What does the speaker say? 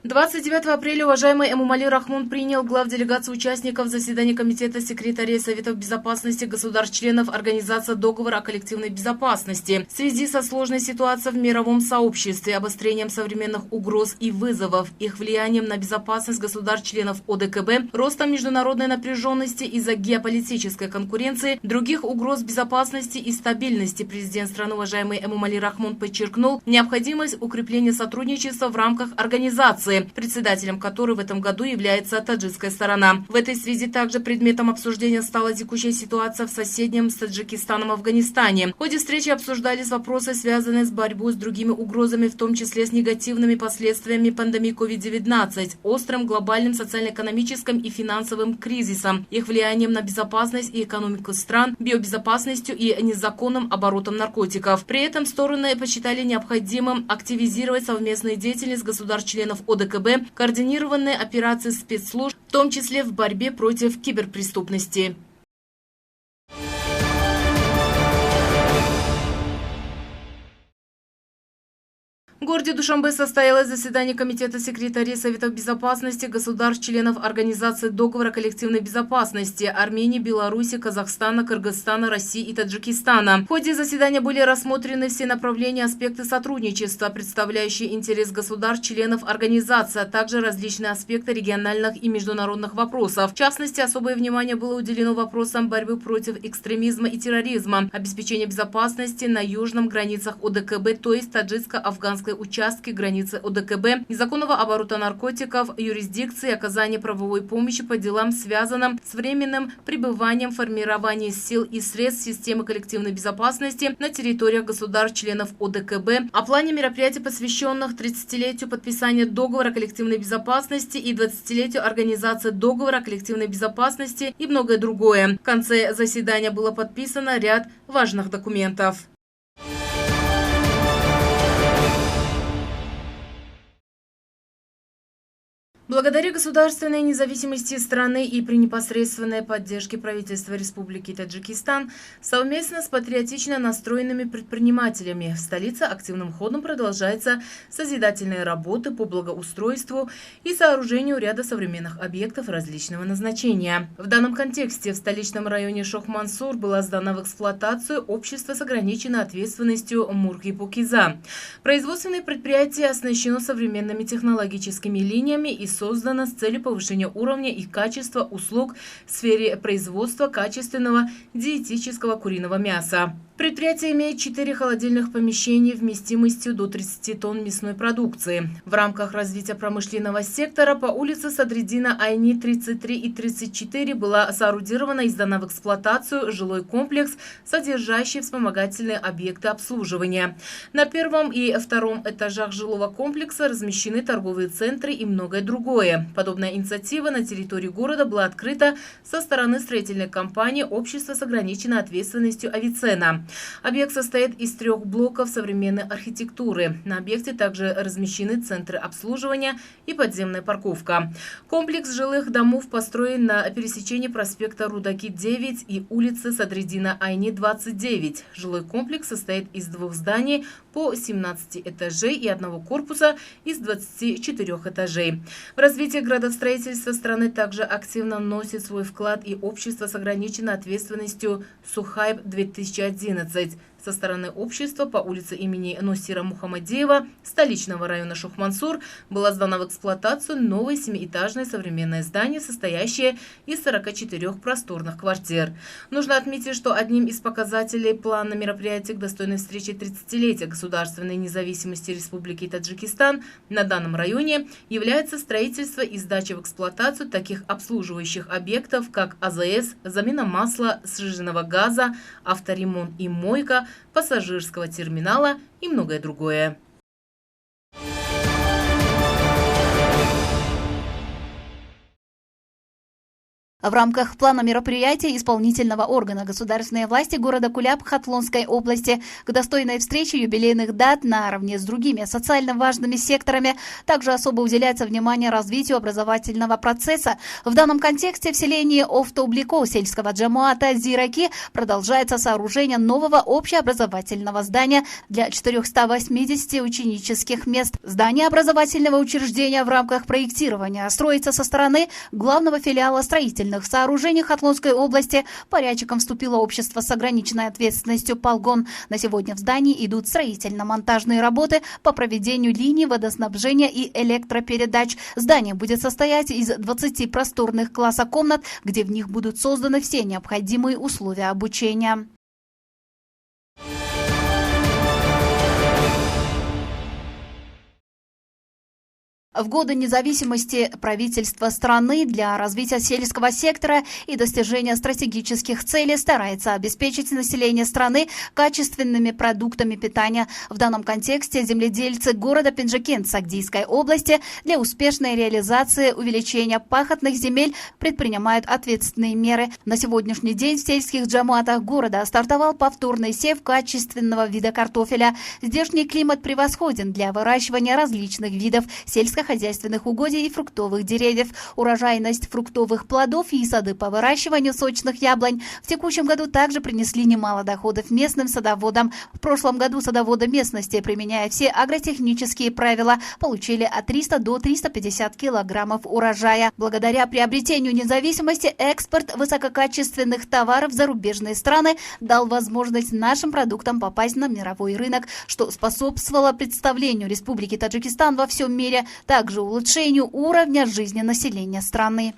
29 апреля уважаемый Эмомали Рахмон принял глав делегации участников заседания Комитета секретарей Советов Безопасности государств-членов Организации договора о коллективной безопасности в связи со сложной ситуацией в мировом сообществе, обострением современных угроз и вызовов, их влиянием на безопасность государств-членов ОДКБ, ростом международной напряженности из-за геополитической конкуренции, других угроз безопасности и стабильности. Президент страны уважаемый Эмомали Рахмон подчеркнул необходимость укрепления сотрудничества в рамках организации, председателем которой в этом году является таджикская сторона. В этой связи также предметом обсуждения стала текущая ситуация в соседнем с Таджикистаном Афганистане. В ходе встречи обсуждались вопросы, связанные с борьбой с другими угрозами, в том числе с негативными последствиями пандемии COVID-19, острым глобальным социально-экономическим и финансовым кризисом, их влиянием на безопасность и экономику стран, биобезопасностью и незаконным оборотом наркотиков. При этом стороны посчитали необходимым активизировать совместную деятельность государств-членов ОДКБ, координированные операции спецслужб, в том числе в борьбе против киберпреступности. В городе Душанбе состоялось заседание Комитета секретарей Советов Безопасности государств-членов Организации договора коллективной безопасности Армении, Беларуси, Казахстана, Кыргызстана, России и Таджикистана. В ходе заседания были рассмотрены все направления и аспекты сотрудничества, представляющие интерес государств-членов организации, а также различные аспекты региональных и международных вопросов. В частности, особое внимание было уделено вопросам борьбы против экстремизма и терроризма, обеспечения безопасности на южных границах ОДКБ, то есть таджикско-афганской участки границы ОДКБ, незаконного оборота наркотиков, юрисдикции, оказания правовой помощи по делам, связанным с временным пребыванием, формированием сил и средств системы коллективной безопасности на территориях государств-членов ОДКБ, о плане мероприятий, посвященных 30-летию подписания договора коллективной безопасности и 20-летию организации договора коллективной безопасности и многое другое. В конце заседания было подписано ряд важных документов. Благодаря государственной независимости страны и при непосредственной поддержке правительства Республики Таджикистан совместно с патриотично настроенными предпринимателями в столице активным ходом продолжаются созидательные работы по благоустройству и сооружению ряда современных объектов различного назначения. В данном контексте в столичном районе Шох-Мансур была сдана в эксплуатацию общество с ограниченной ответственностью Мурги-Пукиза. Производственное предприятие оснащено современными технологическими линиями и создана с целью повышения уровня и качества услуг в сфере производства качественного диетического куриного мяса. Предприятие имеет 4 холодильных помещения вместимостью до 30 тонн мясной продукции. В рамках развития промышленного сектора по улице Садриддина Айни 33 и 34 была соорудирована и сдана в эксплуатацию жилой комплекс, содержащий вспомогательные объекты обслуживания. На первом и втором этажах жилого комплекса размещены торговые центры и многое другое. Подобная инициатива на территории города была открыта со стороны строительной компании «Общество с ограниченной ответственностью Авиценна». Объект состоит из 3 блоков современной архитектуры. На объекте также размещены центры обслуживания и подземная парковка. Комплекс жилых домов построен на пересечении проспекта Рудаки 9 и улицы Садриддина Айни 29. Жилой комплекс состоит из 2 зданий по 17 этажей и 1 корпуса из 24 этажей. В развитие градостроительства страны также активно вносит свой вклад и общество с ограниченной ответственностью Сухайб 2011. Со стороны общества по улице имени Носира Мухаммадеева столичного района Шох-Мансур была сдана в эксплуатацию новое 7-этажное современное здание, состоящее из 44 просторных квартир. Нужно отметить, что одним из показателей плана мероприятий к достойной встрече 30-летия государственной независимости Республики Таджикистан на данном районе является строительство и сдача в эксплуатацию таких обслуживающих объектов, как АЗС, замена масла, сжиженного газа, авторемонт и мойка, пассажирского терминала и многое другое. В рамках плана мероприятий исполнительного органа государственной власти города Куляб Хатлонской области к достойной встрече юбилейных дат наравне с другими социально важными секторами также особо уделяется внимание развитию образовательного процесса. В данном контексте в селении Овтоублико сельского джамуата Зираки продолжается сооружение нового общеобразовательного здания для 480 ученических мест. Здание образовательного учреждения в рамках проектирования строится со стороны главного филиала строительных сооружений Хатлонской области. Порядчиком вступило общество с ограниченной ответственностью «Полгон». На сегодня в здании идут строительно-монтажные работы по проведению линий водоснабжения и электропередач. Здание будет состоять из 20 просторных класса комнат, где в них будут созданы все необходимые условия обучения. В годы независимости правительство страны для развития сельского сектора и достижения стратегических целей старается обеспечить население страны качественными продуктами питания. В данном контексте земледельцы города Пенджикент Сагдийской области для успешной реализации увеличения пахотных земель предпринимают ответственные меры. На сегодняшний день в сельских джамуатах города стартовал повторный сев качественного вида картофеля. Здешний климат превосходен для выращивания различных видов сельскохозяйственных угодий и фруктовых деревьев. Урожайность фруктовых плодов и сады по выращиванию сочных яблонь в текущем году также принесли немало доходов местным садоводам. В прошлом году садоводы местности, применяя все агротехнические правила, получили от 300 до 350 килограммов урожая. Благодаря приобретению независимости экспорт высококачественных товаров в зарубежные страны дал возможность нашим продуктам попасть на мировой рынок, что способствовало представлению Республики Таджикистан во всем мире, также улучшению уровня жизни населения страны.